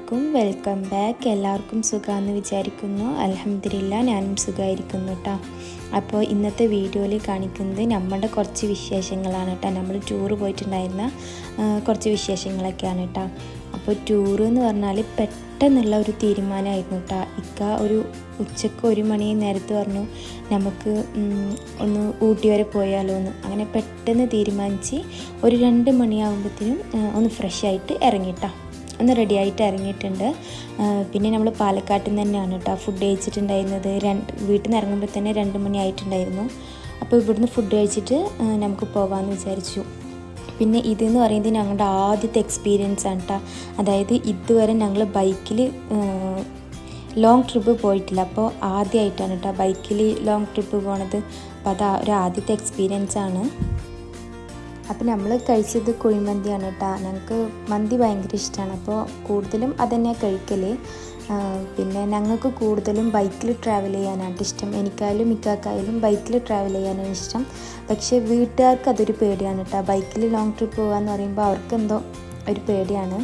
അലൈക്കും, welcome back. എല്ലാവർക്കും സുഖമാണെന്ന് വിചാരിക്കുന്നു. അൽഹംദുലില്ലാ, ഞാനും സുഖമായിരിക്കുന്നു കേട്ടോ. അപ്പോൾ ഇന്നത്തെ വീഡിയോയിൽ കാണിക്കുന്നത് നമ്മുടെ കുറച്ച് വിശേഷങ്ങളാണ് കേട്ടോ. നമ്മൾ ടൂറ് പോയിട്ടുണ്ടായിരുന്ന കുറച്ച് വിശേഷങ്ങളൊക്കെയാണ് കേട്ടോ. അപ്പോൾ ടൂറ് എന്ന് പറഞ്ഞാൽ പെട്ടെന്നുള്ള ഒരു തീരുമാനമായിരുന്നു കേട്ടോ. ഇക്ക ഒരു ഉച്ചക്ക് 1 മണി നേരത്ത് പറഞ്ഞു നമുക്ക് ഒന്ന് ഊട്ടി വരെ പോയാലോ എന്ന്. അങ്ങനെ പെട്ടെന്ന് തീരുമാനിച്ച് ഒരു 2 മണിയാകുമ്പോഴത്തേനും ഒന്ന് ഫ്രഷ് ആയിട്ട് ഇറങ്ങിട്ടോ, ഒന്ന് റെഡി ആയിട്ട് ഇറങ്ങിയിട്ടുണ്ട്. പിന്നെ നമ്മൾ പാലക്കാട്ടിൽ നിന്ന് തന്നെയാണ് കേട്ടോ ഫുഡ് കഴിച്ചിട്ടുണ്ടായിരുന്നത്. വീട്ടിൽ നിന്ന് ഇറങ്ങുമ്പോൾ തന്നെ 2 മണി ആയിട്ടുണ്ടായിരുന്നു. അപ്പോൾ ഇവിടുന്ന് ഫുഡ് കഴിച്ചിട്ട് നമുക്ക് പോകാമെന്ന് വിചാരിച്ചു. പിന്നെ ഇതെന്ന് പറയുന്നത് ഞങ്ങളുടെ ആദ്യത്തെ എക്സ്പീരിയൻസ് ആണ് കേട്ടോ. അതായത് ഇതുവരെ ഞങ്ങൾ ബൈക്കിൽ ലോങ് ട്രിപ്പ് പോയിട്ടില്ല. അപ്പോൾ ആദ്യമായിട്ടാണ് കേട്ടോ ബൈക്കിൽ ലോങ് ട്രിപ്പ് പോണത്. അപ്പോൾ അത് ഒരു ആദ്യത്തെ എക്സ്പീരിയൻസ് ആണ്. അപ്പോൾ നമ്മൾ കഴിച്ചത് കുഴിമന്തിയാണ് കേട്ടോ. ഞങ്ങൾക്ക് മന്തി ഭയങ്കര ഇഷ്ടമാണ്. അപ്പോൾ കൂടുതലും അതുതന്നെയാണ് കഴിക്കൽ. പിന്നെ ഞങ്ങൾക്ക് കൂടുതലും ബൈക്കിൽ ട്രാവൽ ചെയ്യാനാണ് ഇഷ്ടം. എനിക്കായാലും മിക്കാക്കായാലും ബൈക്കിൽ ട്രാവൽ ചെയ്യാനാണ് ഇഷ്ടം. പക്ഷേ വീട്ടുകാർക്ക് അതൊരു പേടിയാണ് കേട്ടോ. ബൈക്കിൽ ലോങ് ട്രിപ്പ് പോകാമെന്ന് പറയുമ്പോൾ അവർക്കെന്തോ ഒരു പേടിയാണ്.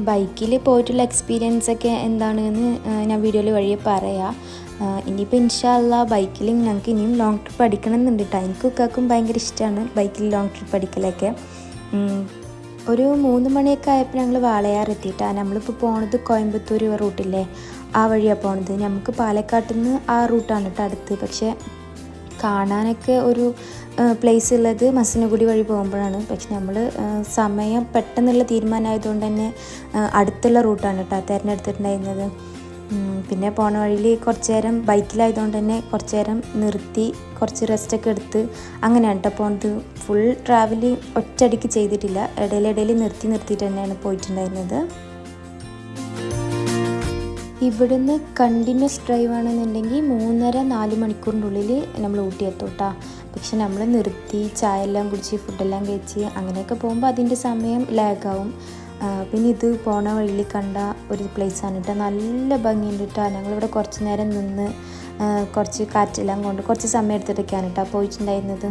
ബൈക്കിൽ പോയിട്ടുള്ള എക്സ്പീരിയൻസൊക്കെ എന്താണെന്ന് ഞാൻ വീഡിയോയിൽ വഴിയെ പറയാം. ഇനിയിപ്പോൾ ഇൻഷാ അല്ലാഹ് ബൈക്കിൽ ഞങ്ങൾക്ക് ഇനിയും ലോങ് ട്രിപ്പ് അടിക്കണം എന്നുണ്ട് കേട്ടോ. എനിക്കൊക്കെ ഭയങ്കര ഇഷ്ടമാണ് ബൈക്കിൽ ലോങ് ട്രിപ്പ് അടിക്കലൊക്കെ. ഒരു 3 മണിയൊക്കെ ആയപ്പോൾ ഞങ്ങൾ വാളയാർ എത്തിയിട്ടാണ്. നമ്മളിപ്പോൾ പോണത് കോയമ്പത്തൂർ റൂട്ടില്ലേ, ആ വഴിയാണ് പോണത്. നമുക്ക് പാലക്കാട്ടിൽ നിന്ന് ആ റൂട്ടാണ് കേട്ടോ അടുത്ത്. പക്ഷേ കാണാനൊക്കെ ഒരു പ്ലേസ് ഉള്ളത് മസനഗുഡി വഴി പോകുമ്പോഴാണ്. പക്ഷെ നമ്മൾ സമയം പെട്ടെന്നുള്ള തീരുമാനമായതുകൊണ്ട് തന്നെ അടുത്തുള്ള റൂട്ടാണ് കേട്ടോ തിരഞ്ഞെടുത്തിട്ടുണ്ടായിരുന്നത്. പിന്നെ പോണ വഴിയിൽ കുറച്ച് നേരം ബൈക്കിലായതുകൊണ്ട് തന്നെ കുറച്ച് നേരം നിർത്തി കുറച്ച് റെസ്റ്റൊക്കെ എടുത്ത് അങ്ങനെയാണ് കേട്ടോ പോണത്. ഫുൾ ട്രാവൽ ഒറ്റയടിക്ക് ചെയ്തിട്ടില്ല, ഇടയിലിടയിൽ നിർത്തിയിട്ട് തന്നെയാണ് പോയിട്ടുണ്ടായിരുന്നത്. ഇവിടുന്ന് കണ്ടിന്യൂസ് ഡ്രൈവ് ആണെന്നുണ്ടെങ്കിൽ 3.5-4 മണിക്കൂറിൻ്റെ ഉള്ളിൽ നമ്മൾ ഊട്ടി എത്തും കേട്ടോ. പക്ഷെ നമ്മൾ നിർത്തി ചായ എല്ലാം കുടിച്ച് ഫുഡെല്ലാം കഴിച്ച് അങ്ങനെയൊക്കെ പോകുമ്പോൾ അതിൻ്റെ സമയം ലാഗാവും. പിന്നെ ഇത് പോണ വഴിയിൽ കണ്ട ഒരു പ്ലേസാണ് കേട്ടോ. നല്ല ഭംഗിയുണ്ട് കേട്ടോ. ഞങ്ങളിവിടെ കുറച്ച് നേരം നിന്ന് കുറച്ച് കാറ്റെല്ലാം കൊണ്ട് കുറച്ച് സമയം എടുത്തിട്ടൊക്കെയാണ് കേട്ടോ പോയിട്ടുണ്ടായിരുന്നത്.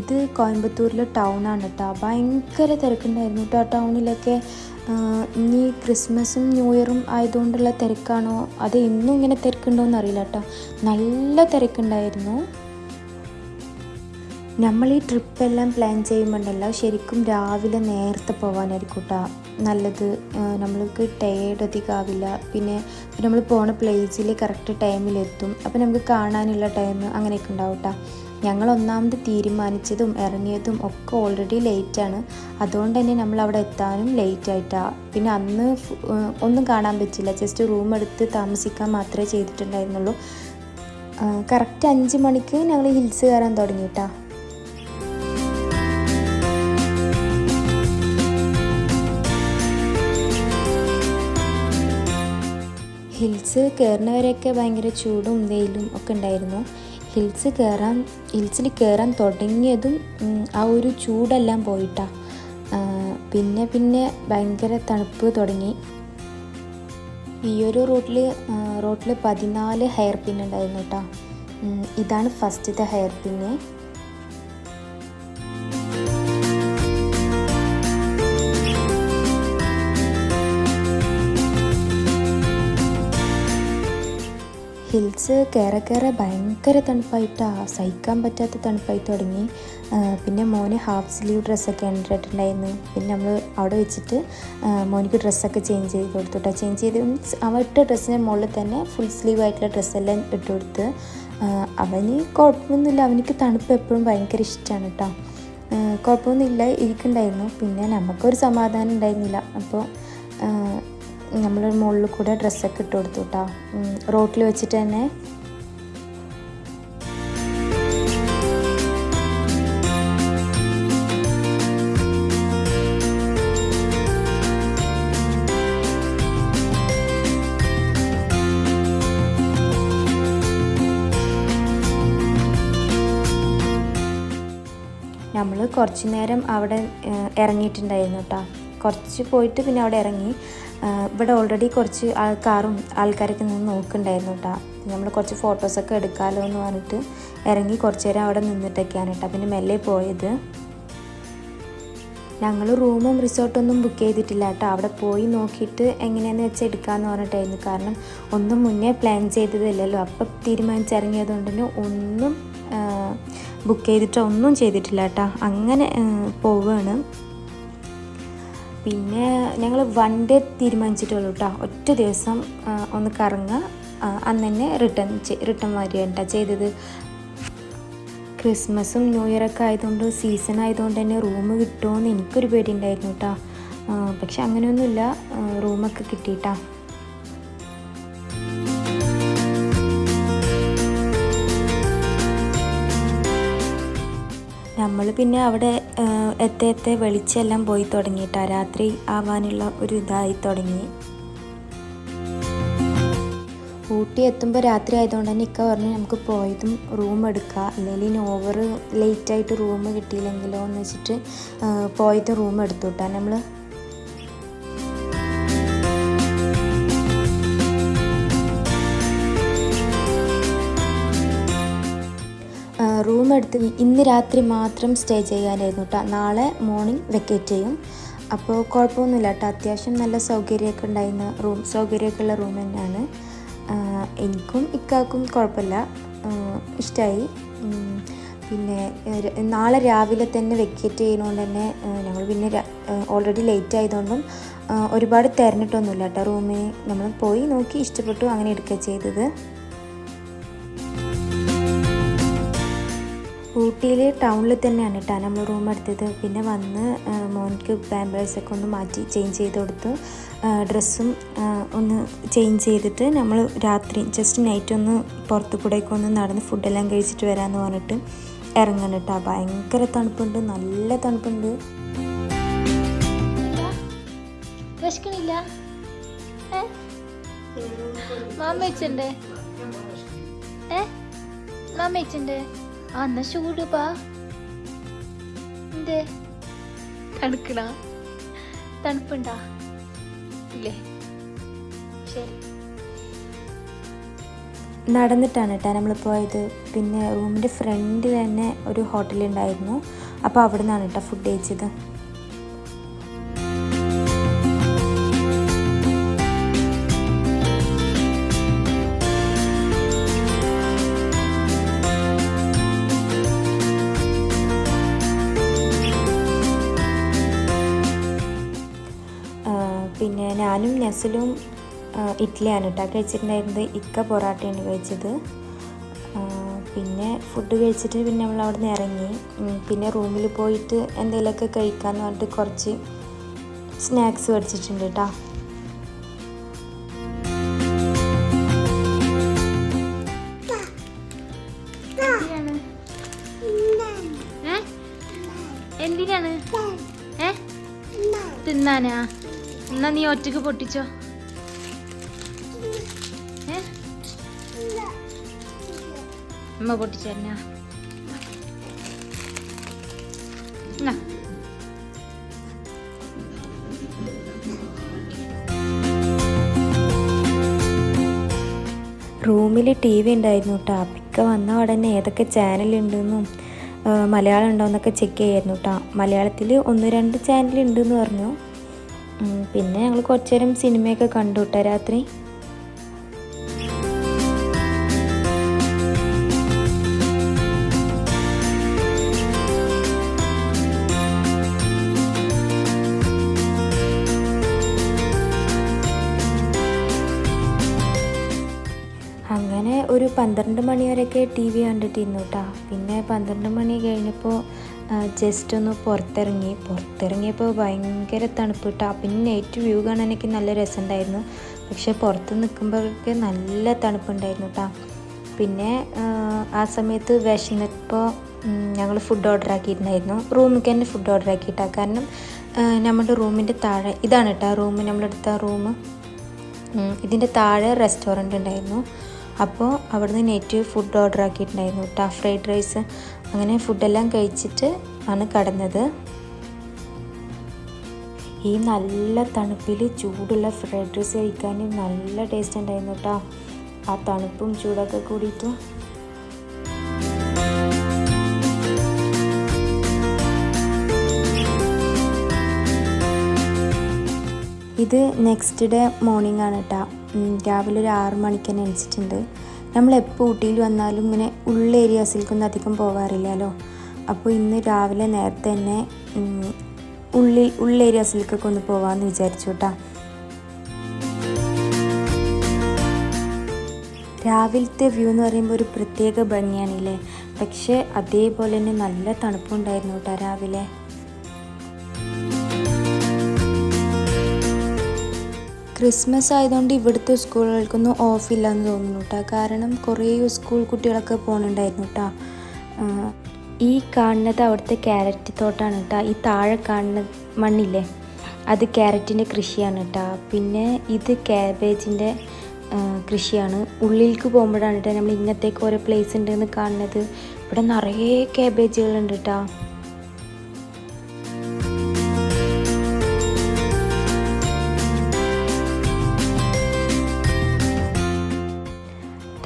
ഇത് കോയമ്പത്തൂരിലെ ടൗണാണ് കേട്ടോ. ഭയങ്കര തിരക്കുണ്ടായിരുന്നു കേട്ടോ ടൗണിലൊക്കെ. ഇനി ക്രിസ്മസും ന്യൂ ഇയറും ആയതുകൊണ്ടുള്ള തിരക്കാണോ അത് എന്നും ഇങ്ങനെ തിരക്കുണ്ടോയെന്ന് അറിയില്ല കേട്ടോ. നല്ല തിരക്കുണ്ടായിരുന്നു. നമ്മൾ ഈ ട്രിപ്പെല്ലാം പ്ലാൻ ചെയ്യുമ്പോണ്ടല്ലോ ശരിക്കും രാവിലെ നേരത്തെ പോകാനായിരിക്കും കേട്ടോ നല്ലത്. നമ്മൾക്ക് ടയേർഡ് അധികം ആവില്ല. പിന്നെ നമ്മൾ പോണ പ്ലേസിൽ കറക്റ്റ് ടൈമിലെത്തും. അപ്പോൾ നമുക്ക് കാണാനുള്ള ടൈം അങ്ങനെയൊക്കെ ഉണ്ടാവും കേട്ടോ. ഞങ്ങൾ ഒന്നാമത് തീരുമാനിച്ചതും ഇറങ്ങിയതും ഒക്കെ ഓൾറെഡി ലേറ്റാണ്. അതുകൊണ്ട് തന്നെ നമ്മൾ അവിടെ എത്താനും ലേറ്റായിട്ടാണ്. പിന്നെ അന്ന് ഒന്നും കാണാൻ പറ്റില്ല. ജസ്റ്റ് റൂം എടുത്ത് താമസിക്കാൻ മാത്രമേ ചെയ്തിട്ടുണ്ടായിരുന്നുള്ളൂ. കറക്റ്റ് 5 മണിക്ക് ഞങ്ങൾ ഹിൽസ് കയറാൻ തുടങ്ങി കേട്ടോ. ഹിൽസ് കയറുന്നവരെയൊക്കെ ഭയങ്കര ചൂടും വെയിലും ഒക്കെ ഉണ്ടായിരുന്നു. ഹിൽസിൽ കയറാൻ തുടങ്ങിയതും ആ ഒരു ചൂടെല്ലാം പോയിട്ടാ. പിന്നെ ഭയങ്കര തണുപ്പ് തുടങ്ങി. ഈ ഒരു റൂട്ടിൽ 14 ഹെയർ പിൻ ഉണ്ടായിരുന്നു കേട്ടോ. ഇതാണ് ഫസ്റ്റത്തെ ഹെയർ പിന്ന്. ഹിൽസ് കയറെ ഭയങ്കര തണുപ്പായിട്ടാണ്, സഹിക്കാൻ പറ്റാത്ത തണുപ്പായി തുടങ്ങി. പിന്നെ മോന് ഹാഫ് സ്ലീവ് ഡ്രസ്സൊക്കെ ഇട്ടിട്ടുണ്ടായിരുന്നു. പിന്നെ നമ്മൾ അവിടെ വെച്ചിട്ട് മോനിക്ക് ഡ്രസ്സൊക്കെ ചേഞ്ച് ചെയ്ത് കൊടുത്തു. ചേഞ്ച് ചെയ്ത് അവൻ ഇട്ട ഡ്രസ്സിന് മുകളിൽ തന്നെ ഫുൾ സ്ലീവ് ആയിട്ടുള്ള ഡ്രസ്സെല്ലാം ഇട്ട് കൊടുത്ത്. അവന് കുഴപ്പമൊന്നുമില്ല. അവനിക്ക് തണുപ്പ് എപ്പോഴും ഭയങ്കര ഇഷ്ടമാണ് കേട്ടോ. കുഴപ്പമൊന്നുമില്ല, ഇരിക്കുന്നുണ്ടായിരുന്നു. പിന്നെ നമുക്കൊരു സമാധാനം ഉണ്ടായിരുന്നില്ല. അപ്പോൾ നമ്മൾ മുകളിൽ കൂടെ ഡ്രസ്സൊക്കെ ഇട്ട് കൊടുത്തു കേട്ടോ റോട്ടിൽ വെച്ചിട്ട് തന്നെ. നമ്മൾ കുറച്ച് നേരം അവിടെ ഇറങ്ങിയിട്ടുണ്ടായിരുന്നു കേട്ടോ. കുറച്ച് പോയിട്ട് പിന്നെ അവിടെ ഇറങ്ങി. ഇവിടെ ഓൾറെഡി കുറച്ച് ആൾക്കാരൊക്കെ നിന്ന് നോക്കുന്നുണ്ടായിരുന്നു കേട്ടോ. നമ്മൾ കുറച്ച് ഫോട്ടോസൊക്കെ എടുക്കാമല്ലോ എന്ന് പറഞ്ഞിട്ട് ഇറങ്ങി കുറച്ച് നേരം അവിടെ നിന്നിട്ടൊക്കെയാണ് കേട്ടോ പിന്നെ മെല്ലെ പോയത്. ഞങ്ങൾ റൂമും റിസോർട്ടൊന്നും ബുക്ക് ചെയ്തിട്ടില്ല കേട്ടോ. അവിടെ പോയി നോക്കിയിട്ട് എങ്ങനെയാണെന്ന് വെച്ചാൽ എടുക്കാമെന്ന് പറഞ്ഞിട്ടായിരുന്നു. കാരണം ഒന്നും മുന്നേ പ്ലാൻ ചെയ്തതില്ലല്ലോ. അപ്പം തീരുമാനിച്ചിറങ്ങിയതുകൊണ്ട് തന്നെ ഒന്നും ബുക്ക് ചെയ്തിട്ടോ ഒന്നും ചെയ്തിട്ടില്ല കേട്ടോ. അങ്ങനെ പോവുകയാണ്. പിന്നെ ഞങ്ങൾ വൺ ഡേ തീരുമാനിച്ചിട്ടുള്ളൂ കേട്ടോ. ഒറ്റ ദിവസം ഒന്ന് കറങ്ങുക, അന്ന് തന്നെ റിട്ടേൺ വരികയാണ് ചെയ്തത്. ക്രിസ്മസും ന്യൂ ഇയറൊക്കെ ആയതുകൊണ്ട് സീസൺ ആയതുകൊണ്ട് തന്നെ റൂം കിട്ടുമോയെന്ന് എനിക്കൊരു പേടി ഉണ്ടായിരുന്നു കേട്ടോ. പക്ഷെ അങ്ങനെയൊന്നുമില്ല, റൂമൊക്കെ കിട്ടിയിട്ടാ. നമ്മൾ പിന്നെ അവിടെ എത്തെ വെളിച്ചെല്ലാം പോയി തുടങ്ങിയിട്ടാ. രാത്രി ആവാനുള്ള ഒരു ഇതായി തുടങ്ങി. ഊട്ടി എത്തുമ്പോൾ രാത്രി ആയതുകൊണ്ട് തന്നെ ഇക്ക പറഞ്ഞു നമുക്ക് പോയതും റൂം എടുക്കുക, അല്ലെങ്കിൽ ഇനി ഓവർ ലേറ്റായിട്ട് റൂം കിട്ടിയില്ലെങ്കിലോ എന്ന് വെച്ചിട്ട് പോയതും റൂം എടുത്തു കേട്ടോ നമ്മൾ. റൂം എടുത്ത് ഇന്ന് രാത്രി മാത്രം സ്റ്റേ ചെയ്യാനായിരുന്നു കേട്ടോ. നാളെ മോർണിംഗ് വെക്കേറ്റ് ചെയ്യും. അപ്പോൾ കുഴപ്പമൊന്നുമില്ല കേട്ടോ. അത്യാവശ്യം നല്ല സൗകര്യമൊക്കെ ഉണ്ടായിരുന്ന സൗകര്യമൊക്കെ ഉള്ള റൂം തന്നെയാണ്. എനിക്കും ഇക്കാക്കും കുഴപ്പമില്ല, ഇഷ്ടമായി. പിന്നെ നാളെ രാവിലെ തന്നെ വെക്കേറ്റ് ചെയ്യുന്നതുകൊണ്ട് തന്നെ ഞങ്ങൾ പിന്നെ ഓൾറെഡി ലേറ്റ് ആയതുകൊണ്ടും ഒരുപാട് തിരഞ്ഞിട്ടൊന്നുമില്ല കേട്ടോ. റൂമിന് നമ്മൾ പോയി നോക്കി ഇഷ്ടപ്പെട്ടു, അങ്ങനെ എടുക്കുക ചെയ്തത്. ഊട്ടിയിൽ ടൗണിൽ തന്നെയാണ് കേട്ടോ നമ്മൾ റൂം എടുത്തത്. പിന്നെ വന്ന് മോനിക്ക് പാമ്പേഴ്സൊക്കെ ഒന്ന് മാറ്റി ചേഞ്ച് ചെയ്ത് കൊടുത്തു. ഡ്രസ്സും ഒന്ന് ചേഞ്ച് ചെയ്തിട്ട് നമ്മൾ രാത്രി ജസ്റ്റ് നൈറ്റ് ഒന്ന് പുറത്തു കൂടെയൊക്കെ ഒന്ന് നടന്ന് ഫുഡെല്ലാം കഴിച്ചിട്ട് വരാമെന്ന് പറഞ്ഞിട്ട് ഇറങ്ങണം കേട്ടോ. ഭയങ്കര തണുപ്പുണ്ട്, നല്ല തണുപ്പുണ്ട്. വിശക്കണില്ല? മാമേച്ചുണ്ട് മാമേച്ചുണ്ട്. എന്നാ ചൂട് പാ. എന്തേ തണുക്കണ? തണുപ്പുണ്ടാ? ഇല്ലേ? ശരി. നടന്നിട്ടാണ് കേട്ടോ നമ്മൾ പോയത്. പിന്നെ റൂമിൻ്റെ ഫ്രണ്ടിൽ തന്നെ ഒരു ഹോട്ടലുണ്ടായിരുന്നു. അപ്പോൾ അവിടെ നിന്നാണ് കേട്ടോ ഫുഡ് കഴിച്ചത്. പിന്നെ ഞാനും നസലും ഇഡ്ഡലിയാണ് കേട്ടോ കഴിച്ചിട്ടുണ്ടായിരുന്നത്. ഇക്ക പൊറാട്ടയാണ് കഴിച്ചത്. പിന്നെ ഫുഡ് കഴിച്ചിട്ട് പിന്നെ നമ്മൾ അവിടെ നിന്ന് ഇറങ്ങി. പിന്നെ റൂമിൽ പോയിട്ട് എന്തെങ്കിലുമൊക്കെ കഴിക്കാമെന്ന് പറഞ്ഞിട്ട് കുറച്ച് സ്നാക്സ് മേടിച്ചിട്ടുണ്ട് കേട്ടോ. എന്തിനാണ്? തിന്നാനാ? എന്നാ നീ ഒറ്റക്ക് പൊട്ടിച്ചോ. അമ്മ പൊട്ടിച്ചു തന്നാ. റൂമിൽ ടി വി ഉണ്ടായിരുന്നു കേട്ടോ. ഇക്ക വന്ന ഉടനെ ഏതൊക്കെ ചാനലുണ്ടെന്നും മലയാളം ഉണ്ടോയെന്നൊക്കെ ചെക്ക് ചെയ്യായിരുന്നു കേട്ടോ. മലയാളത്തിൽ 1-2 ചാനലുണ്ടെന്ന് പറഞ്ഞു. പിന്നെ ഞങ്ങൾ കുറച്ച് നേരം സിനിമയൊക്കെ കണ്ടു കേട്ടോ രാത്രി. അങ്ങനെ ഒരു 12 മണി വരെയൊക്കെ ടി വി കണ്ടിട്ടിരുന്നു കേട്ടോ. പിന്നെ 12 മണി കഴിഞ്ഞപ്പോൾ ജസ്റ്റ് ഒന്ന് പുറത്തിറങ്ങിയപ്പോൾ ഭയങ്കര തണുപ്പ് കേട്ടോ. പിന്നെ നൈറ്റ് വ്യൂ കാണാനൊക്കെ നല്ല രസമുണ്ടായിരുന്നു. പക്ഷെ പുറത്ത് നിൽക്കുമ്പോഴൊക്കെ നല്ല തണുപ്പുണ്ടായിരുന്നു കേട്ടോ. പിന്നെ ആ സമയത്ത് വിശന്നപ്പോൾ ഞങ്ങൾ ഫുഡ് ഓർഡർ ആക്കിയിട്ടുണ്ടായിരുന്നു. റൂമിലേക്ക് തന്നെ ഫുഡ് ഓർഡർ ആക്കിയിട്ടാണ്. കാരണം നമ്മുടെ റൂമിൻ്റെ താഴെ ഇതാണ് കേട്ടോ റൂം, നമ്മളെടുത്ത റൂം. ഇതിൻ്റെ താഴെ റെസ്റ്റോറൻറ്റ് ഉണ്ടായിരുന്നു. അപ്പോൾ അവിടുന്ന് നെറ്റ് ഫുഡ് ഓർഡർ ആക്കിയിട്ടുണ്ടായിരുന്നു കേട്ടോ, ഫ്രൈഡ് റൈസ്. അങ്ങനെ ഫുഡെല്ലാം കഴിച്ചിട്ട് ആണ് കടന്നത്. ഈ നല്ല തണുപ്പിൽ ചൂടുള്ള ഫ്രൈഡ് റൈസ് കഴിക്കാൻ നല്ല ടേസ്റ്റ് ഉണ്ടായിരുന്നു കേട്ടോ. ആ തണുപ്പും ചൂടൊക്കെ കൂടിയിട്ട്. ഇത് നെക്സ്റ്റ് ഡേ മോർണിംഗ് ആണ് കേട്ടോ. രാവിലെ ഒരു 6 മണിക്ക് തന്നെ എണീച്ചിട്ടുണ്ട്. നമ്മളെപ്പോൾ ഊട്ടിയിൽ വന്നാലും ഇങ്ങനെ ഉള്ള ഏരിയാസിലേക്കൊന്നും അധികം പോകാറില്ലല്ലോ. അപ്പോൾ ഇന്ന് രാവിലെ നേരത്തെ തന്നെ ഉള്ള ഏരിയാസിലേക്കൊക്കെ ഒന്ന് പോകാമെന്ന് വിചാരിച്ചു കേട്ടോ. രാവിലത്തെ വ്യൂ എന്ന് പറയുമ്പോൾ ഒരു പ്രത്യേക ഭംഗിയാണില്ലേ. പക്ഷേ അതേപോലെ തന്നെ നല്ല തണുപ്പുണ്ടായിരുന്നു കേട്ടോ രാവിലെ. ക്രിസ്മസ് ആയതുകൊണ്ട് ഇവിടുത്തെ സ്കൂളുകൾക്കൊന്നും ഓഫില്ല എന്ന് തോന്നുന്നു കേട്ടോ. കാരണം കുറേ സ്കൂൾ കുട്ടികളൊക്കെ പോകുന്നുണ്ടായിരുന്നു കേട്ടോ. ഈ കാണുന്നത് അവിടുത്തെ ക്യാരറ്റ് തോട്ടാണ് കേട്ടോ. ഈ താഴെ കാണുന്ന മണ്ണില്ലേ, അത് ക്യാരറ്റിൻ്റെ കൃഷിയാണ് കേട്ടോ. പിന്നെ ഇത് ക്യാബേജിൻ്റെ കൃഷിയാണ്. ഉള്ളിലേക്ക് പോകുമ്പോഴാണ് കേട്ടോ നമ്മൾ ഇങ്ങനത്തേക്ക് ഓരോ പ്ലേസ് ഉണ്ടെന്ന് കാണുന്നത്. ഇവിടെ നിറയെ ക്യാബേജുകളുണ്ട് കേട്ടോ.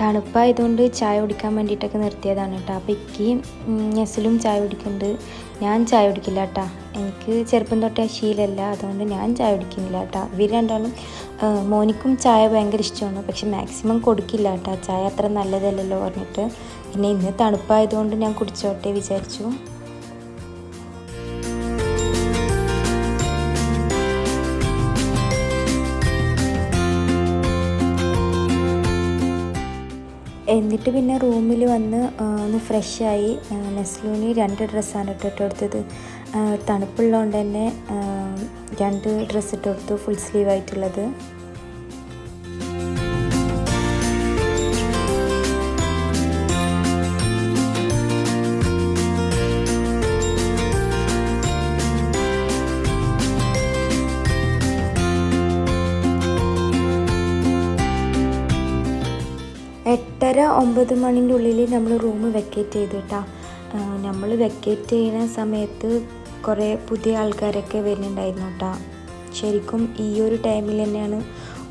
തണുപ്പായതുകൊണ്ട് ചായ കുടിക്കാൻ വേണ്ടിയിട്ടൊക്കെ നിർത്തിയതാണ് കേട്ടോ. അപ്പോൾ ഇക്കയും നെസിലും ചായ കുടിക്കുന്നുണ്ട്. ഞാൻ ചായ കുടിക്കില്ല കേട്ടോ. എനിക്ക് ചെറുപ്പം തൊട്ടേ ശീലമല്ല, അതുകൊണ്ട് ഞാൻ ചായ കുടിക്കുന്നില്ല കേട്ടോ. ഇവർ രണ്ടാളും മോനിക്കും ചായ ഭയങ്കര ഇഷ്ടമാണ്, പക്ഷെ മാക്സിമം കൊടുക്കില്ല കേട്ടോ. ചായ അത്ര നല്ലതല്ലല്ലോ പറഞ്ഞിട്ട്. പിന്നെ ഇന്ന് തണുപ്പായതുകൊണ്ട് ഞാൻ കുടിച്ചോട്ടെ വിചാരിച്ചു. എന്നിട്ട് പിന്നെ റൂമിൽ വന്ന് ഒന്ന് ഫ്രഷായി. നെസ്ലൂന് 2 ഡ്രസ്സാണ് ഇട്ട് കൊടുത്തത്. തണുപ്പുള്ളതുകൊണ്ട് തന്നെ 2 ഡ്രസ്സ് ഇട്ട് കൊടുത്തു, ഫുൾ സ്ലീവ് ആയിട്ടുള്ളത്. എട്ടര 9 മണിൻ്റെ ഉള്ളിൽ നമ്മൾ റൂം വെക്കേറ്റ് ചെയ്തു കേട്ടോ. നമ്മൾ വെക്കേറ്റ് ചെയ്യുന്ന സമയത്ത് കുറേ പുതിയ ആൾക്കാരൊക്കെ വരുന്നുണ്ടായിരുന്നു കേട്ടോ. ശരിക്കും ഈ ഒരു ടൈമിൽ തന്നെയാണ്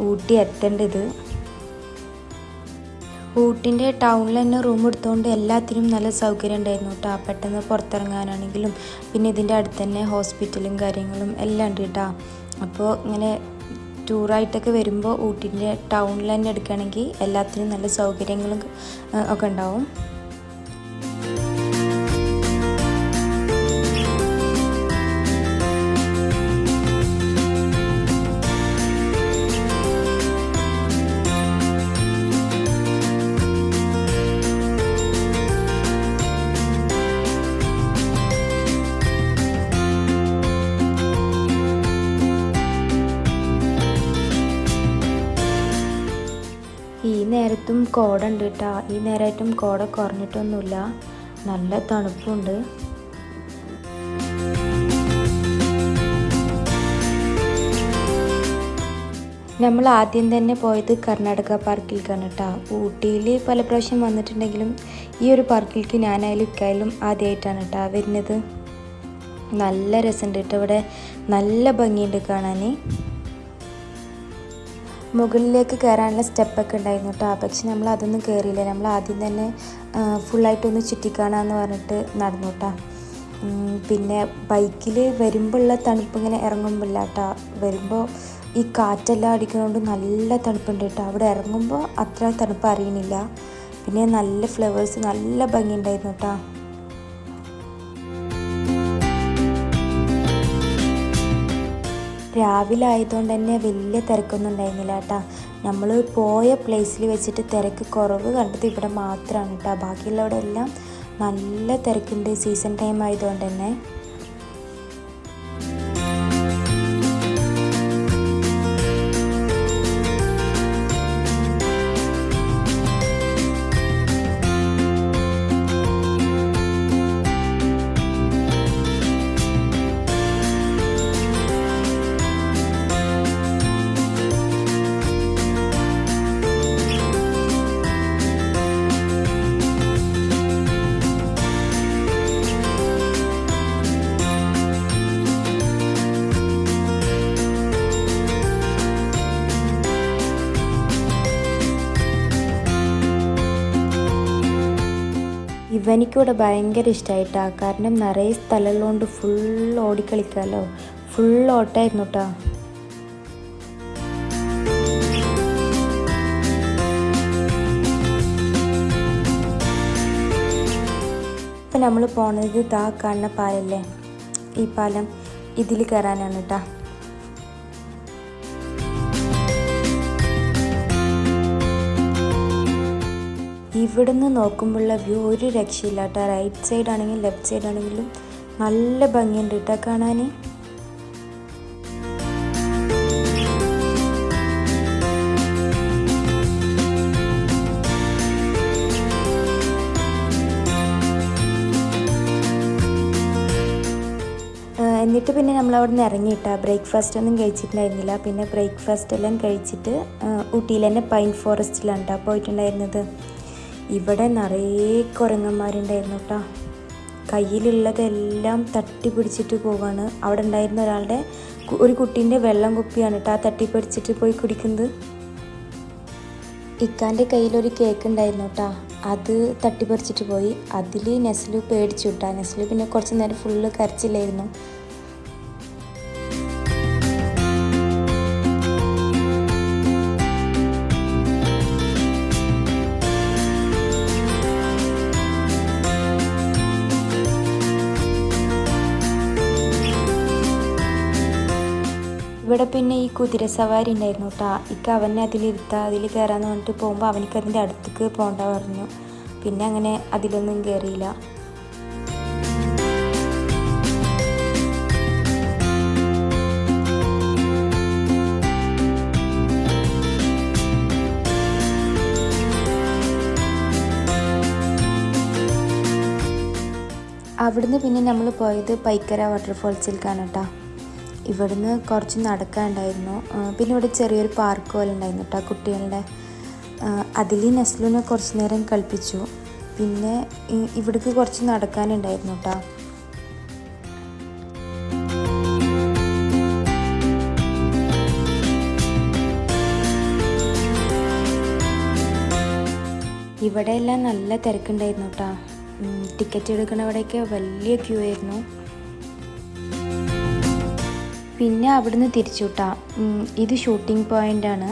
ഊട്ടി എത്തേണ്ടത്. ഊട്ടിൻ്റെ ടൗണിൽ തന്നെ റൂം എടുത്തുകൊണ്ട് എല്ലാത്തിനും നല്ല സൗകര്യം ഉണ്ടായിരുന്നു കേട്ടോ. പെട്ടെന്ന് പുറത്തിറങ്ങാനാണെങ്കിലും പിന്നെ ഇതിൻ്റെ അടുത്ത് തന്നെ ഹോസ്പിറ്റലും കാര്യങ്ങളും എല്ലാം ഉണ്ട് കേട്ടോ. അപ്പോൾ ഇങ്ങനെ ടൂറായിട്ടൊക്കെ വരുമ്പോൾ ഊട്ടിൻ്റെ ടൗണിൽ തന്നെ എടുക്കുകയാണെങ്കിൽ എല്ലാത്തിനും നല്ല സൗകര്യങ്ങളും ഒക്കെ ഉണ്ടാവും. ഈ നേരത്തും കോട ഉണ്ട് കേട്ടോ. ഈ നേരമായിട്ടും കോട കുറഞ്ഞിട്ടൊന്നുമില്ല, നല്ല തണുപ്പുണ്ട്. നമ്മൾ ആദ്യം തന്നെ പോയത് കർണാടക പാർക്കിലേക്കാണ് കേട്ടോ. ഊട്ടിയിൽ പല പ്രാവശ്യം വന്നിട്ടുണ്ടെങ്കിലും ഈ ഒരു പാർക്കിലേക്ക് ഞാനായാലും ഇക്കായാലും ആദ്യമായിട്ടാണ് കേട്ടോ വരുന്നത്. നല്ല രസമുണ്ട് കേട്ടോ. ഇവിടെ നല്ല ഭംഗിയുണ്ട് കാണാൻ. മുകളിലേക്ക് കയറാനുള്ള സ്റ്റെപ്പൊക്കെ ഉണ്ടായിരുന്നു കേട്ടോ. പക്ഷെ നമ്മൾ അതൊന്നും കയറിയില്ല. നമ്മൾ ആദ്യം തന്നെ ഫുള്ളായിട്ടൊന്ന് ചുറ്റിക്കാണാന്ന് പറഞ്ഞിട്ട് നടന്നു കേട്ടോ. പിന്നെ ബൈക്കിൽ വരുമ്പോൾ ഉള്ള തണുപ്പ് ഇങ്ങനെ ഇറങ്ങുമ്പോഴില്ല കേട്ടോ. വരുമ്പോൾ ഈ കാറ്റെല്ലാം അടിക്കുന്നതുകൊണ്ട് നല്ല തണുപ്പുണ്ട് കേട്ടോ. അവിടെ ഇറങ്ങുമ്പോൾ അത്ര തണുപ്പ് അറിയണില്ല. പിന്നെ നല്ല ഫ്ലവേഴ്സ്, നല്ല ഭംഗി ഉണ്ടായിരുന്നു കേട്ടോ. രാവിലെ ആയതുകൊണ്ട് തന്നെ വലിയ തിരക്കൊന്നും ഉണ്ടായിരുന്നില്ല കേട്ടോ. നമ്മൾ പോയ പ്ലേസിൽ വെച്ചിട്ട് തിരക്ക് കുറവ് കണ്ടത് ഇവിടെ മാത്രമാണ് കേട്ടോ. ബാക്കിയുള്ളവിടെ എല്ലാം നല്ല തിരക്കുണ്ട്, സീസൺ ടൈം ആയതുകൊണ്ട് തന്നെ. ഇവനിക്കിവിടെ ഭയങ്കര ഇഷ്ടമായിട്ടാണ്. കാരണം നിറയെ സ്ഥലമുള്ളതുകൊണ്ട് ഫുൾ ഓടിക്കളിക്കാമല്ലോ. ഫുൾ ഓട്ടമായിരുന്നു കേട്ടോ. ഇപ്പം നമ്മൾ പോണത് ഇതാ കാണുന്ന പാലല്ലേ, ഈ പാലം, ഇതിൽ കയറാനാണ് കേട്ടോ. ഇവിടുന്ന് നോക്കുമ്പോഴുള്ള വ്യൂ ഒരു രക്ഷയില്ല കേട്ടോ. റൈറ്റ് സൈഡ് ആണെങ്കിലും ലെഫ്റ്റ് സൈഡ് ആണെങ്കിലും നല്ല ഭംഗിയുണ്ട് കേട്ടോ കാണാൻ. എന്നിട്ട് പിന്നെ നമ്മളവിടെ നിന്ന് ഇറങ്ങിയിട്ടാ. ബ്രേക്ക്ഫാസ്റ്റ് ഒന്നും കഴിച്ചിട്ടുണ്ടായിരുന്നില്ല. പിന്നെ ബ്രേക്ക്ഫാസ്റ്റ് എല്ലാം കഴിച്ചിട്ട് ഊട്ടിയിൽ തന്നെ പൈൻ ഫോറസ്റ്റിലാണ് കേട്ടോ പോയിട്ടുണ്ടായിരുന്നത്. ഇവിടെ നിറയെ കുരങ്ങന്മാരുണ്ടായിരുന്നു കേട്ടോ. കയ്യിലുള്ളതെല്ലാം തട്ടി പിടിച്ചിട്ട് പോവാണ്. അവിടെ ഉണ്ടായിരുന്ന ഒരാളുടെ ഒരു കുട്ടീൻ്റെ വെള്ളം കുപ്പിയാണ് കേട്ടോ ആ തട്ടി പിടിച്ചിട്ട് പോയി കുടിക്കുന്നത്. ഇക്കാൻ്റെ കയ്യിലൊരു കേക്ക് ഉണ്ടായിരുന്നു കേട്ടോ, അത് തട്ടിപ്പറിച്ചിട്ട് പോയി. അതിൽ നെസ്ലു പേടിച്ചു കേട്ടോ. നെസ്ലു പിന്നെ കുറച്ച് നേരം ഫുള്ള് കരച്ചില്ലായിരുന്നു. ഇവിടെ പിന്നെ ഈ കുതിര സവാരി ഉണ്ടായിരുന്നു കേട്ടോ. ഇക്ക അവനെ അതിലിരുത്താം, അതിൽ കയറാമെന്ന് പറഞ്ഞിട്ട് പോകുമ്പോൾ അവനിക്ക് അതിൻ്റെ അടുത്തേക്ക് പോകണ്ട പറഞ്ഞു. പിന്നെ അങ്ങനെ അതിലൊന്നും കയറിയില്ല. അവിടുന്ന് പിന്നെ നമ്മൾ പോയത് പൈക്കര വാട്ടർഫോൾസിലേക്കാണ് കേട്ടോ. ഇവിടുന്ന് കുറച്ച് നടക്കാനുണ്ടായിരുന്നു. പിന്നെ ഇവിടെ ചെറിയൊരു പാർക്ക് പോലെ ഉണ്ടായിരുന്നു കേട്ടോ കുട്ടികളുടെ. അതിൽ നെസ്ലുവിനെ കുറച്ച് നേരം കളിപ്പിച്ചു. പിന്നെ ഇവിടേക്ക് കുറച്ച് നടക്കാനുണ്ടായിരുന്നു കേട്ടോ. ഇവിടെയെല്ലാം നല്ല തിരക്കുണ്ടായിരുന്നു കേട്ടോ. ടിക്കറ്റ് എടുക്കണവിടെയൊക്കെ വലിയ ക്യൂ ആയിരുന്നു. പിന്നെ അവിടുന്ന് തിരിച്ചു വിട്ടാ. ഇത് ഷൂട്ടിംഗ് പോയിൻ്റാണ്.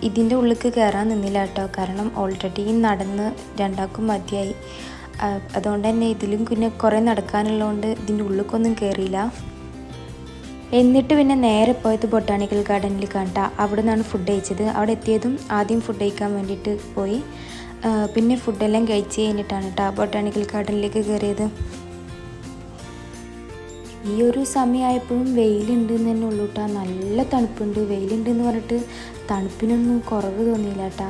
ഇതിൻ്റെ ഉള്ളിലേക്ക് കയറാൻ നിന്നില്ല കേട്ടോ, കാരണം ഓൾറെഡി നടന്ന് രണ്ടാൾക്കും മതിയായി. അതുകൊണ്ട് തന്നെ ഇതിലും പിന്നെ കുറേ നടക്കാനുള്ളതുകൊണ്ട് ഇതിൻ്റെ ഉള്ളിലേക്കൊന്നും കയറിയില്ല. എന്നിട്ട് പിന്നെ നേരെ പോയത് ബൊട്ടാണിക്കൽ ഗാർഡനിൽ കണ്ടാ. അവിടെ നിന്നാണ് ഫുഡ് കഴിച്ചത്. അവിടെ എത്തിയതും ആദ്യം ഫുഡ് കഴിക്കാൻ വേണ്ടിയിട്ട് പോയി. പിന്നെ ഫുഡെല്ലാം കഴിച്ച് കഴിഞ്ഞിട്ടാണ് കേട്ടോ ബൊട്ടാണിക്കൽ ഗാർഡനിലേക്ക് കയറിയത്. ഈ ഒരു സമയമായപ്പോഴും വെയിലുണ്ട് എന്ന് തന്നെ ഉള്ളൂ കേട്ടോ. നല്ല തണുപ്പുണ്ട്. വെയിലുണ്ടെന്ന് പറഞ്ഞിട്ട് തണുപ്പിനൊന്നും കുറവ് തോന്നിയില്ല കേട്ടോ.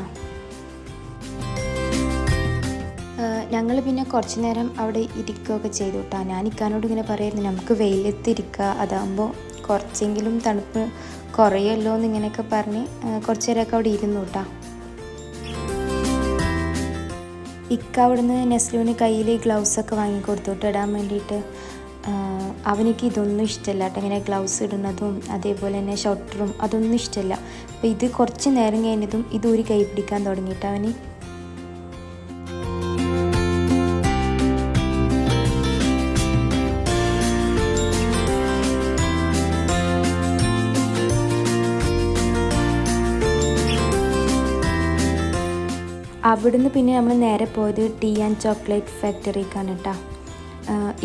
ഞങ്ങൾ പിന്നെ കുറച്ച് നേരം അവിടെ ഇരിക്കുകയൊക്കെ ചെയ്തു കേട്ടോ. ഞാൻ ഇക്കാനോട് ഇങ്ങനെ പറയായിരുന്നു നമുക്ക് വെയിലത്തിരിക്കുക, അതാകുമ്പോൾ കുറച്ചെങ്കിലും തണുപ്പ് കുറയല്ലോ എന്നിങ്ങനെയൊക്കെ പറഞ്ഞ് കുറച്ച് നേരമൊക്കെ അവിടെ ഇരുന്നു കേട്ടോ. ഇക്ക അവിടുന്ന് നെസ്ലുവിന് കയ്യിൽ ഗ്ലൗസൊക്കെ വാങ്ങിക്കൊടുത്തു കേട്ടോ ഇടാൻ വേണ്ടിയിട്ട്. അവനിക്ക് ഇതൊന്നും ഇഷ്ടമല്ല കേട്ടോ, ഇങ്ങനെ ഗ്ലൗസ് ഇടുന്നതും അതേപോലെ തന്നെ ഷോട്ടറും അതൊന്നും ഇഷ്ടമല്ല. അപ്പോൾ ഇത് കുറച്ച് നേരം കഴിഞ്ഞതും ഇത് ഒരു കൈ പിടിക്കാൻ തുടങ്ങിയിട്ട് അവന്. അവിടുന്ന് പിന്നെ നമ്മൾ നേരെ പോയത് ടീ ആൻഡ് ചോക്ലേറ്റ് ഫാക്ടറിക്കാണ് കേട്ടോ.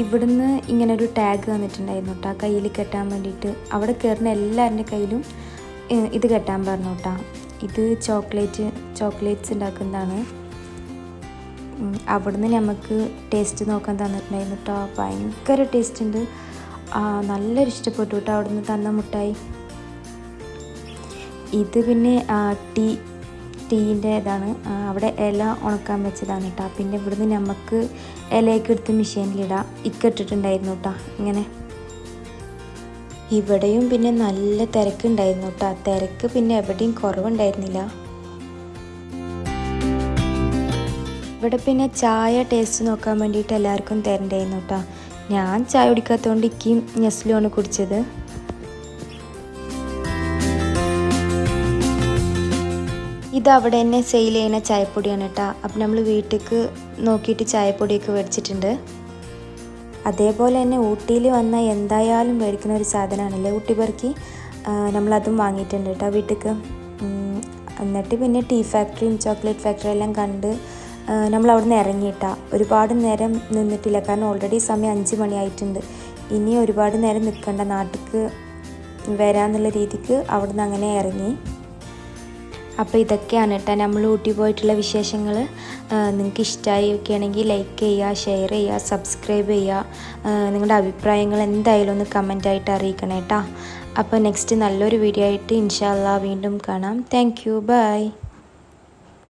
ഇവിടുന്ന് ഇങ്ങനെ ഒരു ടാഗ് വന്നിട്ടുണ്ടായിരുന്നു കേട്ടോ കയ്യിൽ കെട്ടാൻ വേണ്ടിയിട്ട്. അവിടെ കയറുന്ന എല്ലാവരുടെ കയ്യിലും ഇത് കെട്ടാൻ പറഞ്ഞു കേട്ടോ. ഇത് ചോക്ലേറ്റ്സ് ഉണ്ടാക്കുന്നതാണ്. അവിടുന്ന് നമുക്ക് ടേസ്റ്റ് നോക്കാൻ തന്നിട്ടുണ്ടായിരുന്നു കേട്ടോ. ഭയങ്കര ടേസ്റ്റ് ഉണ്ട്. നല്ലൊരു ഇഷ്ടപ്പെട്ടു കേട്ടോ അവിടുന്ന് തന്ന മുട്ടായി. ഇത് പിന്നെ ടീൻ്റെ ഇതാണ്. അവിടെ ഇല ഉണക്കാൻ വെച്ചതാണ് കേട്ടോ. പിന്നെ ഇവിടുന്ന് നമുക്ക് ഇലയൊക്കെ എടുത്ത് മെഷീനിലിടാം. ഇട്ടിട്ടുണ്ടായിരുന്നു കേട്ടോ ഇങ്ങനെ. ഇവിടെയും പിന്നെ നല്ല തിരക്കുണ്ടായിരുന്നു കേട്ടോ. തിരക്ക് പിന്നെ എവിടെയും കുറവുണ്ടായിരുന്നില്ല. ഇവിടെ പിന്നെ ചായ ടേസ്റ്റ് നോക്കാൻ വേണ്ടിയിട്ട് എല്ലാവർക്കും തരണ്ടായിരുന്നു കേട്ടോ. ഞാൻ ചായ കുടിക്കാത്തതുകൊണ്ട് ഇക്കും നെസ്ലുവാണ് കുടിച്ചത്. ഇത് അവിടെ തന്നെ സെയിൽ ചെയ്യുന്ന ചായപ്പൊടിയാണ് കേട്ടോ. അപ്പം നമ്മൾ വീട്ടിലേക്ക് നോക്കിയിട്ട് ചായപ്പൊടിയൊക്കെ മേടിച്ചിട്ടുണ്ട്. അതേപോലെ തന്നെ ഊട്ടിയിൽ വന്നാൽ എന്തായാലും മേടിക്കുന്ന ഒരു സാധനമാണല്ലേ ഊട്ടി ബർക്കി. നമ്മളതും വാങ്ങിയിട്ടുണ്ട് കേട്ടോ വീട്ടിലേക്ക്. എന്നിട്ട് പിന്നെ ടീ ഫാക്ടറിയും ചോക്ലേറ്റ് ഫാക്ടറിയും എല്ലാം കണ്ട് നമ്മൾ അവിടെ നിന്ന് ഇറങ്ങിയിട്ടാ. ഒരുപാട് നേരം നിന്നിട്ടില്ല, കാരണം ഓൾറെഡി സമയം 5 മണിയായിട്ടുണ്ട്. ഇനി ഒരുപാട് നേരം നിൽക്കണ്ട, നാട്ടിലേക്ക് വരാമെന്നുള്ള രീതിക്ക് അവിടെ നിന്ന് അങ്ങനെ ഇറങ്ങി. അപ്പോൾ ഇതൊക്കെയാണ് കേട്ടോ നമ്മൾ ഊട്ടി പോയിട്ടുള്ള വിശേഷങ്ങൾ. നിങ്ങൾക്ക് ഇഷ്ടമായി ഒക്കെ ആണെങ്കിൽ ലൈക്ക് ചെയ്യുക, ഷെയർ ചെയ്യുക, സബ്സ്ക്രൈബ് ചെയ്യുക. നിങ്ങളുടെ അഭിപ്രായങ്ങൾ എന്തായാലും ഒന്ന് കമൻറ്റായിട്ട് അറിയിക്കണം കേട്ടോ. അപ്പോൾ നെക്സ്റ്റ് നല്ലൊരു വീഡിയോ ആയിട്ട് ഇൻഷാ അല്ലാഹ് വീണ്ടും കാണാം. Thank you, by.